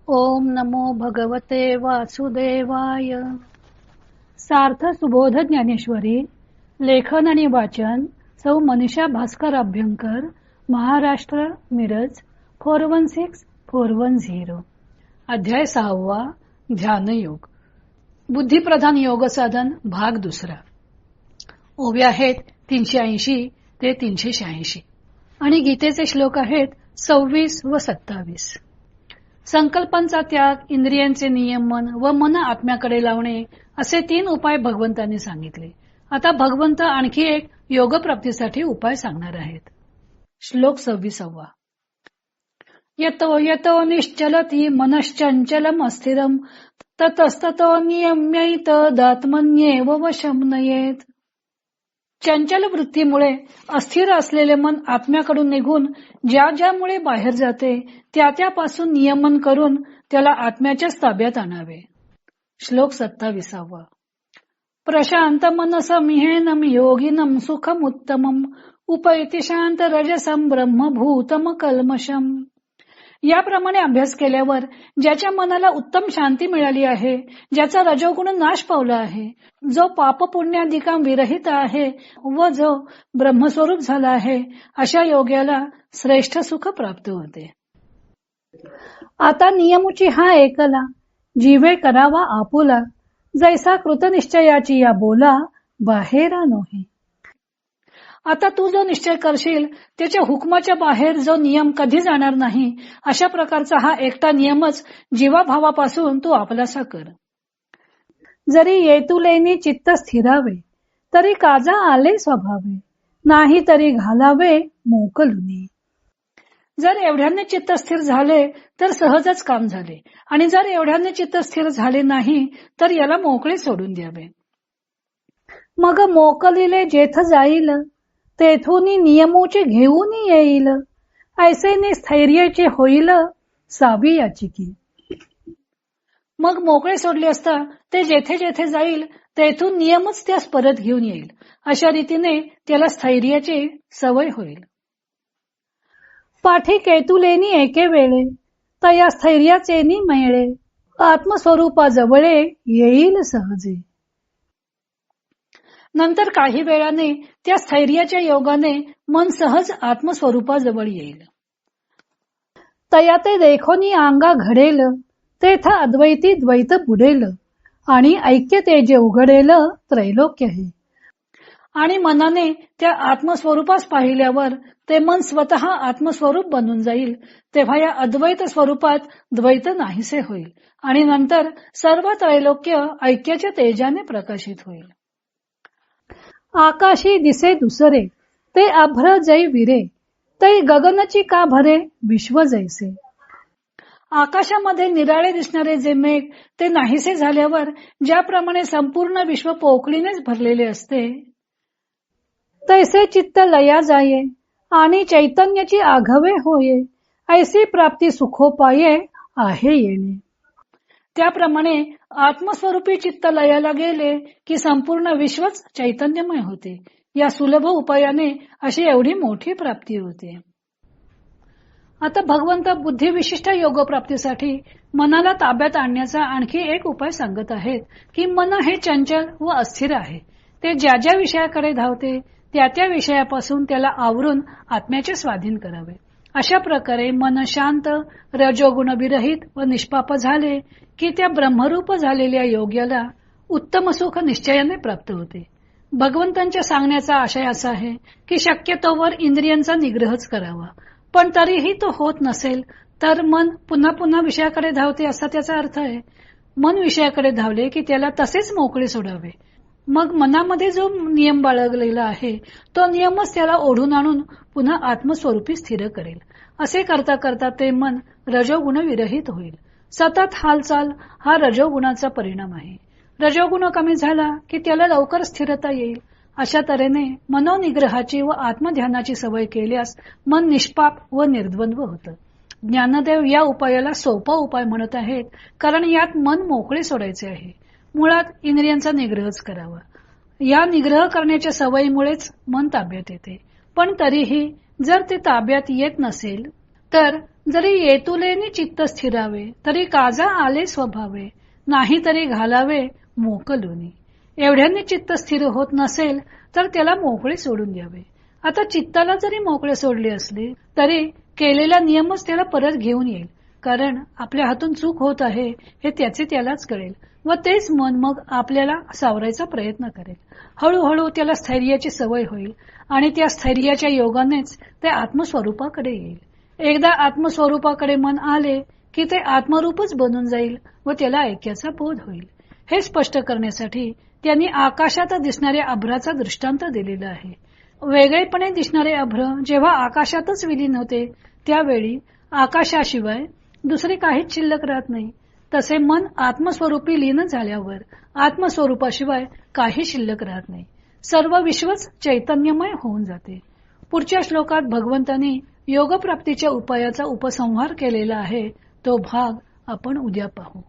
ओम नमो भगवते वासुदेवाय. सार्थ सुबोध ज्ञानेश्वरी. लेखन आणि वाचन सौ मनीषा भास्कर अभ्यंकर, महाराष्ट्र, मिरज 416410. अध्याय 6. ध्यानयोग. बुद्धिप्रधान योग साधन भाग 2. ओव्या आहेत 380 ते 386 आणि गीतेचे श्लोक आहेत 26 व 27. संकल्पांचा त्याग, इंद्रियांचे नियमन व मन आत्म्याकडे लावणे असे 3 उपाय भगवंतांनी सांगितले. आता भगवंत आणखी एक योग प्राप्तीसाठी उपाय सांगणार आहेत. श्लोक 26. यतो यतो निश्चलती मनश्चंचलम अस्थिरम ततस्ततो नियम्यैत दात्मन्येव वशं नयेत. चंचल वृत्तीमुळे अस्थिर असलेले मन आत्म्याकडून निघून ज्यामुळे बाहेर जाते त्यापासून नियमन करून त्याला आत्म्याच्याच ताब्यात आणावे. श्लोक 27. प्रशांत मनसमिहेनम योगिनम सुखमुत्तमम उपैति शांत रजसम ब्रह्मभूतम कल्मषम. याप्रमाणे अभ्यास केल्यावर ज्याच्या मनाला उत्तम शांती मिळाली आहे, ज्याचा रजोगुण नाश पावला आहे, जो पाप पुण्याधिका विरहित आहे व जो ब्रह्मस्वरूप झाला आहे, अशा योग्याला श्रेष्ठ सुख प्राप्त होते. आता नियमुची हा एकला, जीवे करावा आपुला, जैसा कृतनिश्चयाची या बोला, बाहेरा नोहे. आता तू जो निश्चय करशील त्याच्या हुकमाच्या बाहेर जो नियम कधी जाणार नाही, अशा प्रकारचा हा एकटा नियमच जीवाभावापासून तू आपलासा कर. जरी येतुलेनी चित्त स्थिरावे, तरी काजा आले स्वभावे, नाही तरी घालावे मोकलुनी. जर एवढ्याने चित्त स्थिर झाले तर सहजच काम झाले, आणि जर एवढ्याने चित्त स्थिर झाले नाही तर याला मोकळे सोडून द्यावे. मग मोकलिले जेथ जाईल, तेथून नियमोचे घेऊन येईल, ऐसेने स्थैर्याचे होईल सावी याचिकी. मग मोकळे सोडले असता ते जेथे जेथे जाईल तेथून नियमच त्यास परत घेऊन येईल. अशा रीतीने त्याला स्थैर्याची सवय होईल. पाठी केतुलेनी एके वेळे, तया स्थैर्याचेनी मेळे, आत्मस्वरूपाजवळे येईल सहजे. नंतर काही वेळाने त्या स्थैर्याच्या योगाने मन सहज आत्मस्वरूपाजवळ येईल. तया ते देखोनी अंगा घडेल, तेथ अद्वैती द्वैत बुडेल, आणि ऐक्य तेजे उघडेल त्रैलोक्य हे. आणि मनाने त्या आत्मस्वरूपास पाहिल्यावर ते मन स्वतः आत्मस्वरूप बनून जाईल. तेव्हा या अद्वैत स्वरूपात द्वैत नाहीसे होईल, आणि नंतर सर्व त्रैलोक्य ऐक्याच्या तेजाने प्रकाशित होईल. आकाशी दिसे दुसरे, ते अभ्र जै विरे, तै गगनची का भरे विश्व जैसे. आकाशामध्ये निराळे दिसणारे जे मेघ ते नाहीसे झाल्यावर ज्याप्रमाणे संपूर्ण विश्व पोकळीनेच भरलेले असते, तैसे चित्त लया जाये आणि चैतन्याची आघवे होये, ऐसी प्राप्ती सुखोपाये आहे येणे. त्याप्रमाणे आत्मस्वरूपी चित्त लयाला गेले की संपूर्ण विश्वच चैतन्यमय होते. या सुलभ उपायाने अशी एवढी मोठी प्राप्ती होते. आता भगवंत बुद्धिविशिष्ट योग प्राप्तीसाठी मनाला ताब्यात आणण्याचा आणखी एक उपाय सांगत आहेत की मन हे चंचल व अस्थिर आहे. ते ज्या विषयाकडे धावते त्या विषयापासून त्याला आवरून आत्म्याचे स्वाधीन करावे. अशा प्रकारे मन शांत, रजोगुण विरहित व निष्पाप झाले की त्या ब्रह्मरूप झालेल्या योग्याला उत्तम सुख निश्चयाने प्राप्त होते. भगवंतांच्या सांगण्याचा आशय असा आहे की शक्यतोवर इंद्रियांचा निग्रहच करावा, पण तरीही तो होत नसेल तर मन पुन्हा पुन्हा विषयाकडे धावते असा त्याचा अर्थ आहे. मन विषयाकडे धावले की त्याला तसेच मोकळे सोडावे. मग मनामध्ये जो नियम बाळगलेला आहे तो नियमच त्याला ओढून आणून पुन्हा आत्मस्वरूपी स्थिर करेल. असे करता करता ते मन रजोगुण विरहित होईल. सतत हालचाल हा रजोगुणाचा परिणाम आहे. रजोगुण कमी झाला की त्याला लवकर स्थिरता येईल. अशा तऱ्हेने मनोनिग्रहाची व आत्मध्यानाची सवय केल्यास मन निष्पाप व निर्द्वंद्व होतं. ज्ञानदेव या उपायाला सोपा उपाय म्हणत आहेत, कारण यात मन मोकळे सोडायचे आहे. मुळात इंद्रियांचा निग्रहच करावा. या निग्रह करण्याच्या सवयीमुळेच मन ताब्यात येते. पण तरीही जर ते ताब्यात येत नसेल तर जरी येतुलेनी चित्त स्थिरावे तरी काजा आले स्वभावे, नाही तरी घालावे मोकलुनी. एवढ्यांनी चित्त स्थिर होत नसेल तर त्याला मोकळे सोडून द्यावे. आता चित्ताला जरी मोकळे सोडले असले तरी केलेला नियमच त्याला परत घेऊन येईल. कारण आपल्या हातून चूक होत आहे हे त्याचे त्यालाच कळेल व तेच मन मग आपल्याला सावरायचा प्रयत्न करेल. हळूहळू त्याला स्थैर्याची सवय होईल आणि त्या स्थैर्याच्या योगानेच ते आत्मस्वरूपाकडे येईल. एकदा आत्मस्वरूपाकडे मन आले की ते आत्मरूपच बनून जाईल व त्याला ऐक्याचा बोध होईल. हे स्पष्ट करण्यासाठी त्यांनी आकाशात दिसणाऱ्या अभ्राचा दृष्टांत दिलेला आहे. वेगळेपणे दिसणारे अभ्र जेव्हा आकाशातच विलीन होते त्यावेळी आकाशाशिवाय दुसरे काहीच शिल्लक राहत नाही. तसे मन आत्मस्वरूपी लीन झाल्यावर आत्मस्वरूपाशिवाय काही शिल्लक राहत नाही. सर्व विश्वच चैतन्यमय होऊन जाते. पुढच्या श्लोकात भगवंतांनी योगप्राप्तीच्या उपायाचा उपसंहार केलेला आहे. तो भाग आपण उद्या पाहू.